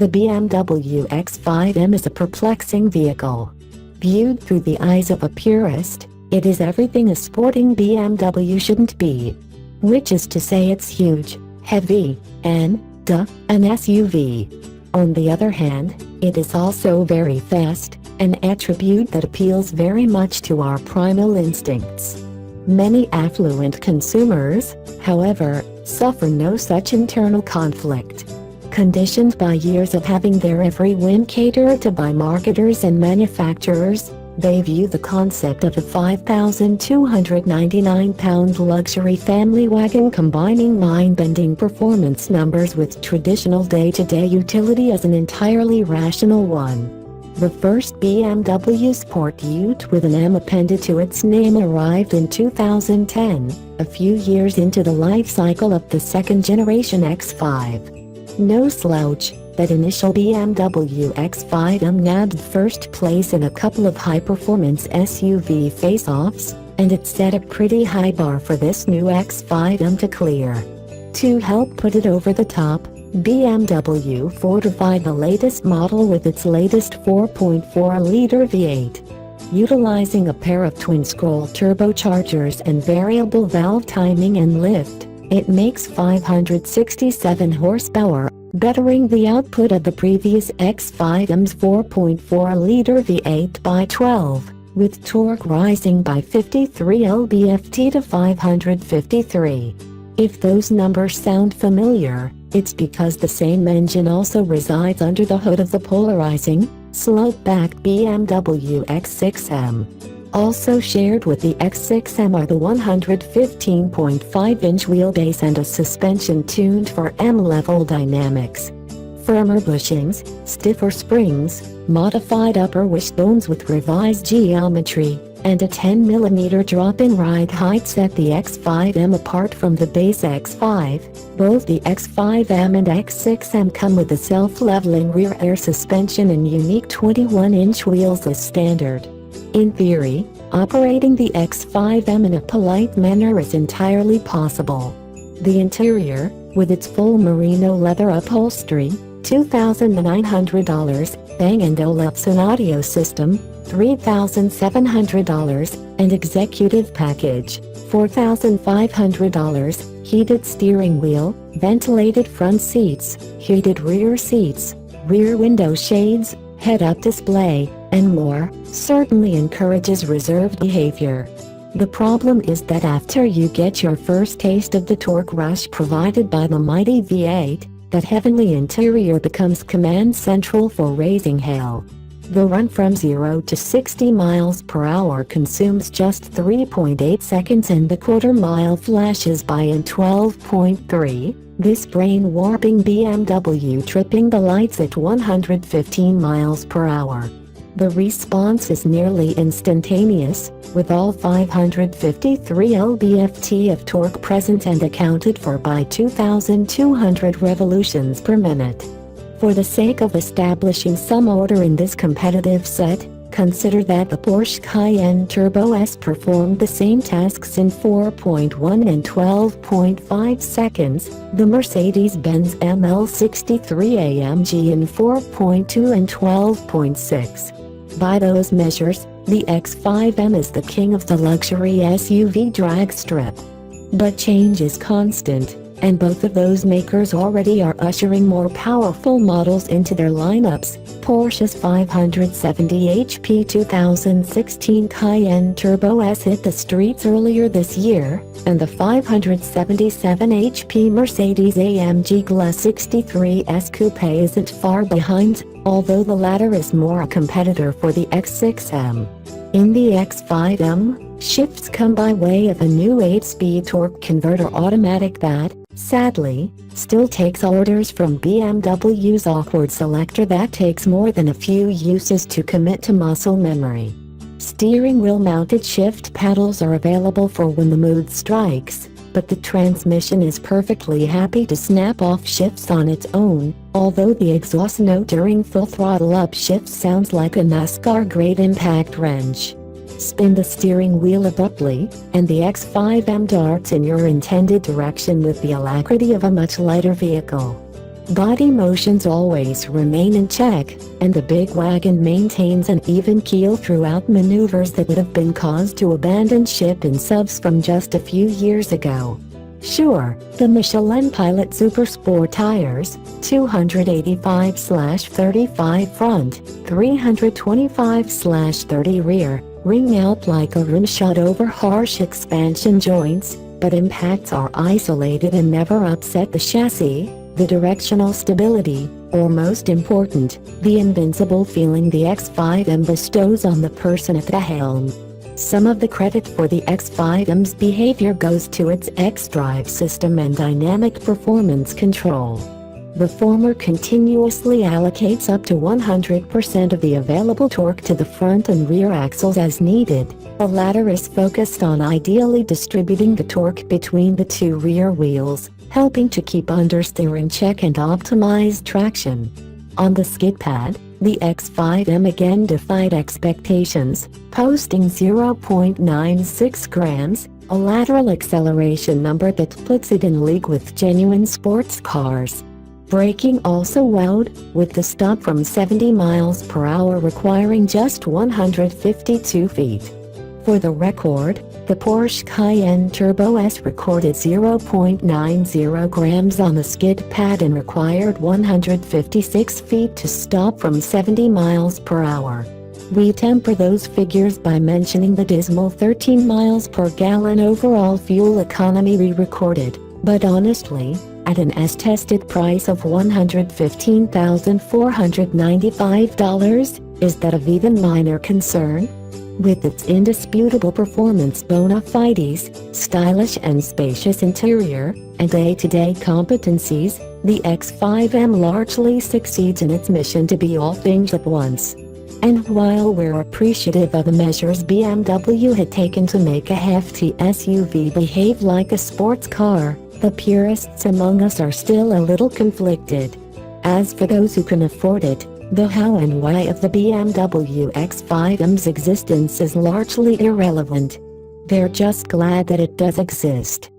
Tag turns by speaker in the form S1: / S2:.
S1: The BMW X5M is a perplexing vehicle. Viewed through the eyes of a purist, it is everything a sporting BMW shouldn't be. Which is to say it's huge, heavy, and, an SUV. On the other hand, it is also very fast, an attribute that appeals very much to our primal instincts. Many affluent consumers, however, suffer no such internal conflict. Conditioned by years of having their every whim catered to by marketers and manufacturers, they view the concept of a 5,299-pound luxury family wagon combining mind-bending performance numbers with traditional day-to-day utility as an entirely rational one. The first BMW Sport Ute with an M appended to its name arrived in 2010, a few years into the life cycle of the second-generation X5. No slouch, that initial BMW X5M nabbed first place in a couple of high-performance SUV face-offs, and it set a pretty high bar for this new X5M to clear. To help put it over the top, BMW fortified the latest model with its latest 4.4-liter V8. Utilizing a pair of twin-scroll turbochargers and variable valve timing and lift, it makes 567 horsepower, bettering the output of the previous X5M's 4.4-liter V8 by 12, with torque rising by 53 lb-ft to 553. If those numbers sound familiar, it's because the same engine also resides under the hood of the polarizing, slope-backed BMW X6M. Also shared with the X6M are the 115.5-inch wheelbase and a suspension tuned for M-level dynamics. Firmer bushings, stiffer springs, modified upper wishbones with revised geometry, and a 10mm drop in ride height set the X5M apart from the base X5. Both the X5M and X6M come with a self-leveling rear air suspension and unique 21-inch wheels as standard. In theory, operating the X5M in a polite manner is entirely possible. The interior, with its full merino leather upholstery, $2,900, Bang & Olufsen audio system, $3,700, and executive package, $4,500, heated steering wheel, ventilated front seats, heated rear seats, rear window shades, head-up display, and more, certainly encourages reserved behavior. The problem is that after you get your first taste of the torque rush provided by the mighty V8, that heavenly interior becomes command central for raising hell. The run from 0 to 60 miles per hour consumes just 3.8 seconds and the quarter-mile flashes by in 12.3, this brain-warping BMW tripping the lights at 115 miles per hour. The response is nearly instantaneous, with all 553 lb-ft of torque present and accounted for by 2,200 revolutions per minute. For the sake of establishing some order in this competitive set, consider that the Porsche Cayenne Turbo S performed the same tasks in 4.1 and 12.5 seconds, the Mercedes-Benz ML63 AMG in 4.2 and 12.6. By those measures, the X5M is the king of the luxury SUV drag strip. But change is constant, and both of those makers already are ushering more powerful models into their lineups. Porsche's 570 HP 2016 Cayenne Turbo S hit the streets earlier this year, and the 577 HP Mercedes-AMG GLA 63 S Coupe isn't far behind, although the latter is more a competitor for the X6M. In the X5M, shifts come by way of a new 8-speed torque converter automatic that, sadly, still takes orders from BMW's awkward selector that takes more than a few uses to commit to muscle memory. Steering wheel mounted shift paddles are available for when the mood strikes, but the transmission is perfectly happy to snap off shifts on its own, although the exhaust note during full throttle upshift sounds like a NASCAR grade impact wrench. Spin the steering wheel abruptly, and the X5M darts in your intended direction with the alacrity of a much lighter vehicle. Body motions always remain in check, and the big wagon maintains an even keel throughout maneuvers that would have been cause to abandon ship in subs from just a few years ago. Sure, the Michelin Pilot Super Sport tires, 285/35 front, 325/30 rear, ring out like a rimshot over harsh expansion joints, but impacts are isolated and never upset the chassis, the directional stability, or most important, the invincible feeling the X5M bestows on the person at the helm. Some of the credit for the X5M's behavior goes to its xDrive system and dynamic performance control. The former continuously allocates up to 100% of the available torque to the front and rear axles as needed. The latter is focused on ideally distributing the torque between the two rear wheels, helping to keep understeer in check and optimize traction. On the skid pad, the X5M again defied expectations, posting 0.96 grams, a lateral acceleration number that puts it in league with genuine sports cars. Braking also wowed, with the stop from 70 miles per hour requiring just 152 feet. For the record, the Porsche Cayenne Turbo S recorded 0.90 grams on the skid pad and required 156 feet to stop from 70 miles per hour. We temper those figures by mentioning the dismal 13 miles per gallon overall fuel economy we recorded, but honestly, at an as-tested price of $115,495, is that of even minor concern? With its indisputable performance bona fides, stylish and spacious interior, and day-to-day competencies, the X5M largely succeeds in its mission to be all things at once. And while we're appreciative of the measures BMW had taken to make a hefty SUV behave like a sports car, the purists among us are still a little conflicted. As for those who can afford it, the how and why of the BMW X5M's existence is largely irrelevant. They're just glad that it does exist.